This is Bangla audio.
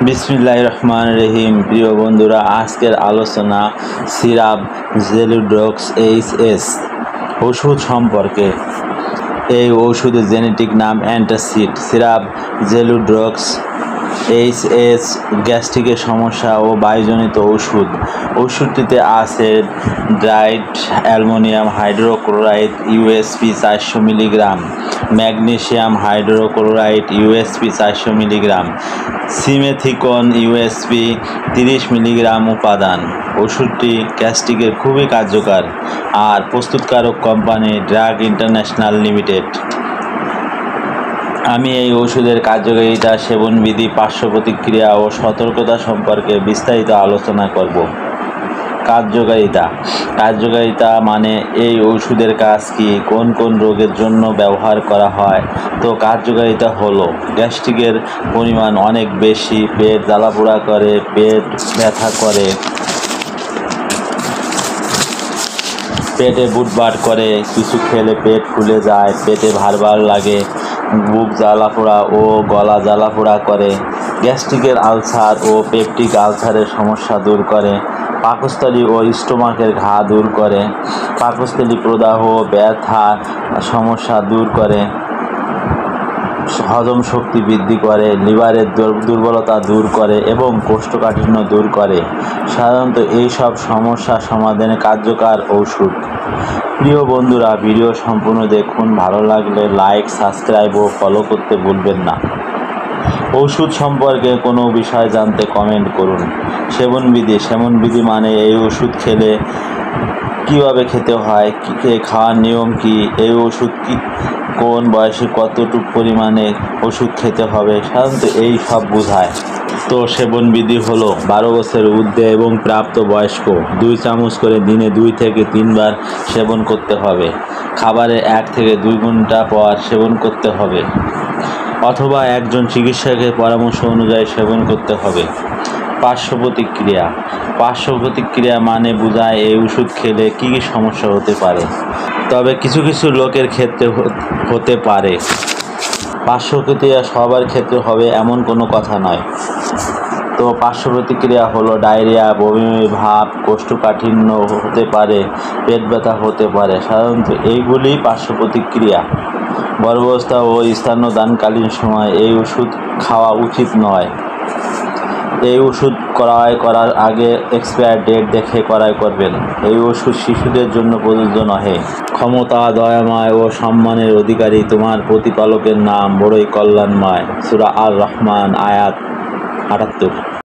বিসমিল্লাহির রহমানির রহিম। প্রিয় বন্ধুরা, আজকের আলোচনা সিরাপ জেলুড্রক্স এইচএস ওষুধ সম্পর্কে। এই ওষুধের জেনেটিক নাম অ্যান্টাসিড। সিরাপ জেলুড্রক্স এইচএস গ্যাস্ট্রিকের সমস্যা ও বায়ুজনিত ওষুধ। ওষুধটিতে আছে dried aluminium hydrochloride USP 400 milligram, magnesium hydrochloride USP 400 milligram, simethicone USP 30 milligram উপাদান। ওষুধটি গ্যাস্ট্রিকের খুবই কার্যকর। আর প্রস্তুতকারক কোম্পানি ড্রাগ ইন্টারন্যাশনাল লিমিটেড। আমি এই ওষুধের কার্যকারিতা, সেবনবিধি, পার্শ্ব প্রতিক্রিয়া ও সতর্কতা সম্পর্কে বিস্তারিত আলোচনা করব। কার্যকারিতা মানে এই ওষুধের কাজ কি, কোন কোন রোগের জন্য ব্যবহার করা হয়। তো কার্যকারিতা হলো গ্যাস্ট্রিকের পরিমাণ অনেক বেশি, পেট জ্বালাপোড়া করে, পেট ব্যথা করে, পেটে বুটবাট করে, কিছু খেলে পেট ফুলে যায়, পেটে ভার লাগে, বুক জ্বালাপোড়া ও গলা জ্বালাপোড়া করে, গ্যাস্ট্রিকের আলসার ও পেপটিক আলসারের সমস্যা দূর করে, পাকস্থলী ও স্টোমাকের ঘা দূর করে, পাকস্থলী প্রদাহ ব্যথা সমস্যা দূর করে, হজম শক্তি বৃদ্ধি করে, লিভারের দুর্বলতা দূর করে এবং কোষ্ঠকাঠিন্য দূর করে। সাধারণত এই সব সমস্যা সমাধানে কার্যকর ওষুধ। প্রিয় বন্ধুরা, ভিডিও সম্পূর্ণ দেখুন। ভালো লাগলে লাইক, সাবস্ক্রাইব ও ফলো করতে ভুলবেন না। ওষুধ সম্পর্কে কোনো বিষয় জানতে কমেন্ট করুন। সেবনবিধি মানে এই ওষুধ খেলে কীভাবে খেতে হয়, খাওয়ার নিয়ম কি, এই ওষুধ কি কোন বয়সে কতটুকু পরিমাণে ওষুধ খেতে হবে, সাধারণত এই সব বোঝায়। তো সেবনবিধি হলো 12 বছরের ঊর্ধ্বে এবং প্রাপ্ত বয়স্ক 2 চামচ করে দিনে 2 থেকে 3 বার সেবন করতে হবে। খাবারের 1 থেকে 2 ঘন্টা পর সেবন করতে হবে, অথবা একজন চিকিৎসকের পরামর্শ অনুযায়ী সেবন করতে হবে। পার্শ্ব প্রতিক্রিয়া মানে বোঝায় এই ওষুধ খেলে কী কী সমস্যা হতে পারে। তবে কিছু কিছু লোকের ক্ষেত্রে হতে পারে। পার্শ্ব প্রতিক্রিয়া সবার ক্ষেত্রে হবে এমন কোনো কথা নয়। তো পার্শ্ব প্রতিক্রিয়া হলো ডায়রিয়া, বমি ভাব, কোষ্ঠকাঠিন্য হতে পারে, পেট ব্যথা হতে পারে। সাধারণত এইগুলি পার্শ্ব প্রতিক্রিয়া। গর্ভাবস্থা ও স্তন্যদানকালীন সময় এই ওষুধ খাওয়া উচিত নয়। এই ওষুধ ক্রয় করার আগে এক্সপায়ার ডেট দেখে ক্রয় করবেন। এই ওষুধ শিশুদের জন্য প্রযোজ্য নহে। ক্ষমতা, দয়াময় ও সম্মানের অধিকারী তোমার প্রতিপালকের নাম বড়ই কল্যাণময়। সূরা আর রহমান, আয়াত 78।